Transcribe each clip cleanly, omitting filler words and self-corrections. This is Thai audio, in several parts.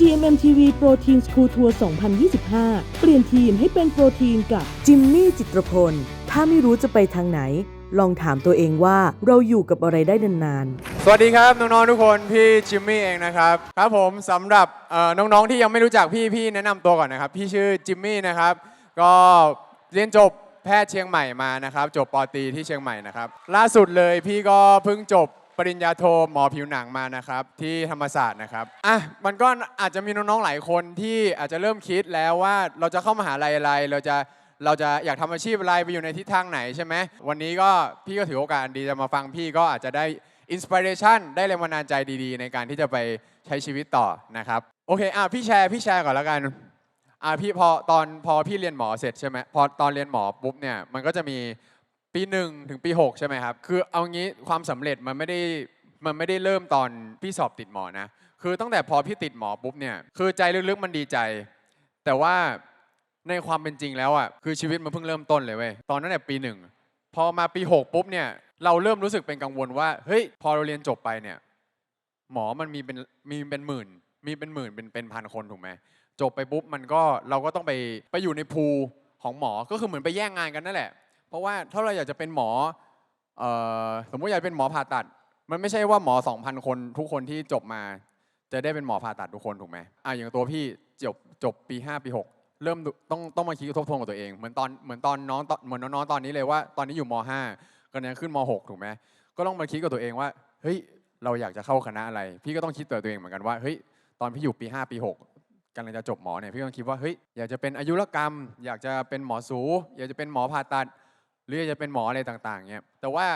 GMMTV Protein School Tour 2025 เปลี่ยนทีมให้เป็นโปรตีนกับจิมมี่จิตรพลถ้าไม่รู้จะไปทางไหนลองถามตัวเองว่าเราอยู่กับอะไรได้นานๆสวัสดีครับน้องๆทุกคนพี่จิมมี่เองนะครับครับผมสำหรับน้องๆที่ยังไม่รู้จักพี่แนะนำตัวก่อนนะครับพี่ชื่อจิมมี่นะครับก็เรียนจบแพทย์เชียงใหม่มานะครับจบป.ตรีที่เชียงใหม่นะครับล่าสุดเลยพี่ก็เพิ่งจบปริญญาโทหมอผิวหนังมานะครับที่ธรรมศาสตร์นะครับมันก็อาจจะมีน้องๆหลายคนที่อาจจะเริ่มคิดแล้วว่าเราจะเข้ามหาลัยอะไรเราจะอยากทำอาชีพอะไรไปอยู่ในทิศทางไหนใช่ไหมวันนี้ก็พี่ก็ถือโอกาสดีจะมาฟังพี่ก็อาจจะได้อินสปิเรชันได้แรงบันดาลใจดีๆในการที่จะไปใช้ชีวิตต่อนะครับโอเคพี่แชร์ก่อนแล้วกันพี่พอพี่เรียนหมอเสร็จใช่ไหมพอตอนเรียนหมอปุ๊บเนี่ยมันก็จะมีปี1ถึงปี6ใช่ไหมครับคือเอางี้ความสำเร็จมันไม่ได้เริ่มตอนพี่สอบติดหมอนะคือตั้งแต่พอพี่ติดหมอปุ๊บเนี่ยคือใจลึกๆมันดีใจแต่ว่าในความเป็นจริงแล้วคือชีวิตมันเพิ่งเริ่มต้นเลยเว้ยตอนนั้นเนี่ยปี1พอมาปี6ปุ๊บเนี่ยเราเริ่มรู้สึกเป็นกังวลว่าเฮ้ยพอเราเรียนจบไปเนี่ยหมอมันมีเป็นหมื่นเป็นพันคนถูกไหมจบไปปุ๊บมันก็เราก็ต้องไปอยู่ในพูลของหมอก็คือเหมือนไปแย่งงานกันนั่นแหละเพราะว่าถ้าเราอยากจะเป็นหมอสมมติอยากเป็นหมอผ่าตัดมันไม่ใช่ว่าหมอ 2,000 คนทุกคนที่จบมาจะได้เป็นหมอผ่าตัดทุกคนถูกไหมอย่างตัวพี่จบปี5ปี6เริ่มต้องมาคิดทบทวนกับตัวเองเหมือนน้องตอนนี้เลยว่าตอนนี้อยู่ม5ก็เนี่ยขึ้นม6ถูกไหมก็ต้องมาคิดกับตัวเองว่าเฮ้ยเราอยากจะเข้าคณะอะไรพี่ก็ต้องคิดตัวเองเหมือนกันว่าเฮ้ยตอนพี่อยู่ปี5ปี6กำลังจะจบหมอเนี่ยพี่ต้องคิดว่าเฮ้ยอยากจะเป็นอายุรกรรมอยากจะเป็นหมอสูอยากจะเป็นหมอผ่าตัดหรืออยากจะเป็นหมออะไรต่างๆเนี่ยแต่ว่า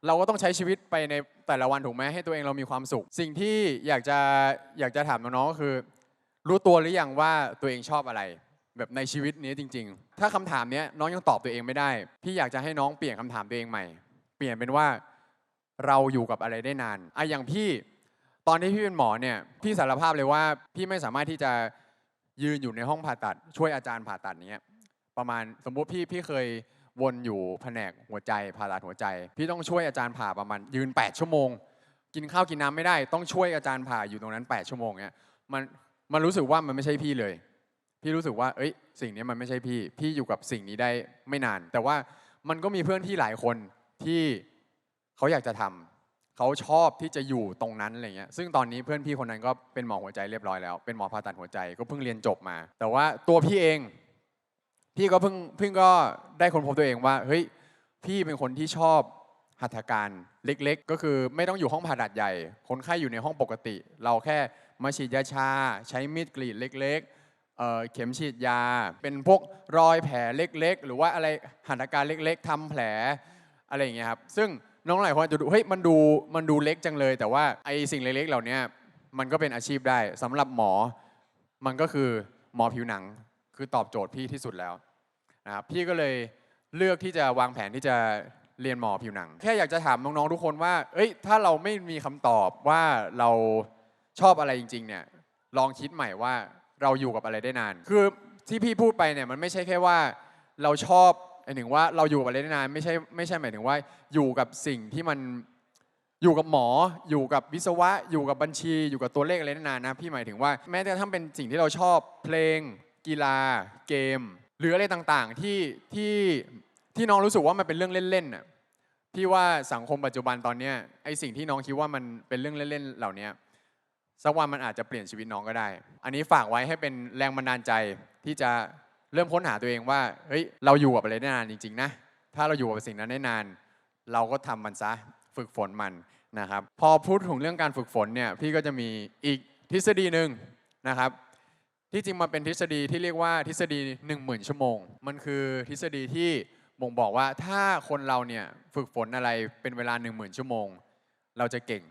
เราก็ต้องใช้ชีวิตไปในแต่ละวันถูกไหมให้ตัวเองเรามีความสุขสิ่งที่อยากจะถามน้องๆก็คือรู้ตัวหรือยังว่าตัวเองชอบอะไรแบบในชีวิตนี้จริงๆถ้าคำถามนี้น้องยังตอบตัวเองไม่ได้พี่อยากจะให้น้องเปลี่ยนคำถามตัวเองใหม่เปลี่ยนเป็นว่าเราอยู่กับอะไรได้นานอย่างพี่ตอนที่พี่เป็นหมอเนี่ยพี่สารภาพเลยว่าพี่ไม่สามารถที่จะยืนอยู่ในห้องผ่าตัดช่วยอาจารย์ผ่าตัดเนี้ยประมาณสมมุติพี่เคยวนอยู่แผนกหัวใจผ่าตัดหัวใจพี่ต้องช่วยอาจารย์ผ่าประมาณยืน8 ชั่วโมงกินข้าวกินน้ำไม่ได้ต้องช่วยอาจารย์ผ่าอยู่ตรงนั้น8 ชั่วโมงเนี้ยมันรู้สึกว่ามันไม่ใช่พี่เลยพี่รู้สึกว่าสิ่งนี้มันไม่ใช่พี่อยู่กับสิ่งนี้ได้ไม่นานแต่ว่ามันก็มีเพื่อนที่หลายคนที่เขาอยากจะทำเขาชอบที่จะอยู่ตรงนั้นอะไรเงี้ยซึ่งตอนนี้เพื่อนพี่คนนั้นก็เป็นหมอหัวใจเรียบร้อยแล้วเป็นหมอผ่าตัดหัวใจก็เพิ่งเรียนจบมาแต่ว่าตัวพี่เองพี่ก็เพิ่งก็ได้ค้นพบตัวเองว่าเฮ้ยพี่เป็นคนที่ชอบหัตถการเล็กๆก็คือไม่ต้องอยู่ห้องผ่าตัดใหญ่คนไข้อยู่ในห้องปกติเราแค่มาฉีดยาชาใช้มีดกรีดเล็กๆเข็มฉีดยาเป็นพวกรอยแผลเล็กๆหรือว่าอะไรหัตถการเล็กๆทำแผลอะไรอย่างเงี้ยครับซึ่งน้องหลายคนจะดูเฮ้ยมันดูเล็กจังเลยแต่ว่าไอสิ่งเล็กๆเหล่านี้มันก็เป็นอาชีพได้สำหรับหมอมันก็คือหมอผิวหนังคือตอบโจทย์พี่ที่สุดแล้วนะครับพี่ก็เลยเลือกที่จะวางแผนที่จะเรียนหมอผิวหนังแค่อยากจะถามน้องๆทุกคนว่าถ้าเราไม่มีคำตอบว่าเราชอบอะไรจริงๆเนี่ยลองคิดใหม่ว่าเราอยู่กับอะไรได้นานคือที่พี่พูดไปเนี่ยมันไม่ใช่แค่ว่าเราชอบหมายถึงว่าเราอยู่กับอะไรได้นานไม่ใช่หมายถึงว่าอยู่กับสิ่งที่มันอยู่กับหมออยู่กับวิศวะอยู่กับบัญชีอยู่กับตัวเลขอะไรได้นานนะพี่หมายถึงว่าแม้แต่ถ้าเป็นสิ่งที่เราชอบเพลงกีฬาเกมหรืออะไรต่างๆที่น้องรู้สึกว่ามันเป็นเรื่องเล่นๆน่ะพี่ว่าสังคมปัจจุบันตอนนี้ไอสิ่งที่น้องคิดว่ามันเป็นเรื่องเล่นๆเหล่านี้สักวันมันอาจจะเปลี่ยนชีวิตน้องก็ได้อันนี้ฝากไว้ให้เป็นแรงบันดาลใจที่จะเริ่มค้นหาตัวเองว่าเฮ้ยเราอยู่กับอะไรได้นานจริงๆนะถ้าเราอยู่กับสิ่งนั้นได้นานเราก็ทำมันซะฝึกฝนมันนะครับพอพูดถึงเรื่องการฝึกฝนเนี่ยพี่ก็จะมีอีกทฤษฎีหนึ่งนะครับที่จริงมันเป็นทฤษฎีที่เรียกว่าทฤษฎี 10,000 ชั่วโมงมันคือทฤษฎีที่บ่งบอกว่าถ้าคนเราเนี่ยฝึกฝนอะไรเป็นเวลา 10,000 ชั่วโมงเราจะเก่ง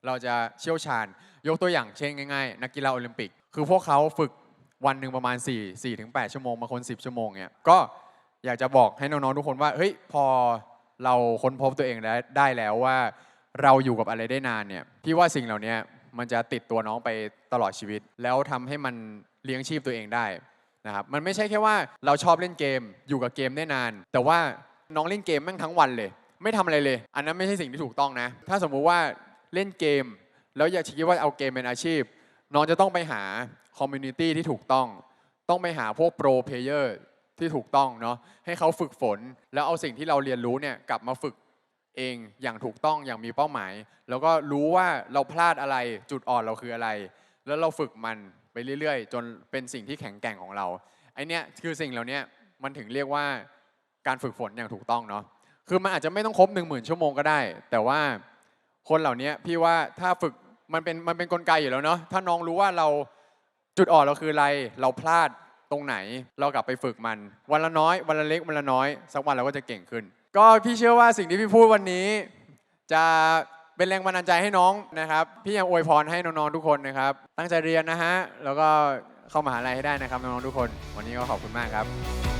เราจะเชี่ยวชาญยกตัวอย่างเช่นง่ายๆนักกีฬาโอลิมปิกคือพวกเขาฝึกวันหนึ่งประมาณ4-8 ชั่วโมงบางคน10 ชั่วโมงเนี่ยก็อยากจะบอกให้น้องๆทุกคนว่าเฮ้ยพอเราค้นพบตัวเองได้แล้วว่าเราอยู่กับอะไรได้นานเนี่ยพี่ว่าสิ่งเหล่านี้มันจะติดตัวน้องไปตลอดชีวิตแล้วทำให้มันเลี้ยงชีพตัวเองได้นะครับมันไม่ใช่แค่ว่าเราชอบเล่นเกมอยู่กับเกมได้นานแต่ว่าน้องเล่นเกมแม่งทั้งวันเลยไม่ทำอะไรเลยอันนั้นไม่ใช่สิ่งที่ถูกต้องนะถ้าสมมุติว่าเล่นเกมแล้วอยากคิดว่าเอาเกมเป็นอาชีพ น้องจะต้องไปหาคอมมูนิตี้ที่ถูกต้องไปหาพวกโปรเพลเยอร์ที่ถูกต้องเนาะให้เขาฝึกฝนแล้วเอาสิ่งที่เราเรียนรู้เนี่ยกลับมาฝึกเองอย่างถูกต้องอย่างมีเป้าหมายแล้วก็รู้ว่าเราพลาดอะไรจุดอ่อนเราคืออะไรแล้วเราฝึกมันไปเรื่อยๆจนเป็นสิ่งที่แข็งแกร่งของเราไอเนี้ยคือสิ่งเหล่านี้มันถึงเรียกว่าการฝึกฝนอย่างถูกต้องเนาะคือมันอาจจะไม่ต้องครบ 10,000 ชั่วโมงก็ได้แต่ว่าคนเหล่านี้พี่ว่าถ้าฝึกมันเป็นกลไกอยู่แล้วเนาะถ้าน้องรู้ว่าเราจุดอ่อนเราคืออะไรเราพลาดตรงไหนเรากลับไปฝึกมันวันละน้อยวันละเล็กวันละน้อยสักวันเราก็จะเก่งขึ้นก็พี่เชื่อว่าสิ่งที่พี่พูดวันนี้จะเป็นแรงบันดาลใจให้น้องนะครับพี่ยังอวยพรให้น้องๆทุกคนนะครับตั้งใจเรียนนะฮะแล้วก็เข้ามหาลัยให้ได้นะครับน้องๆทุกคนวันนี้ก็ขอบคุณมากครับ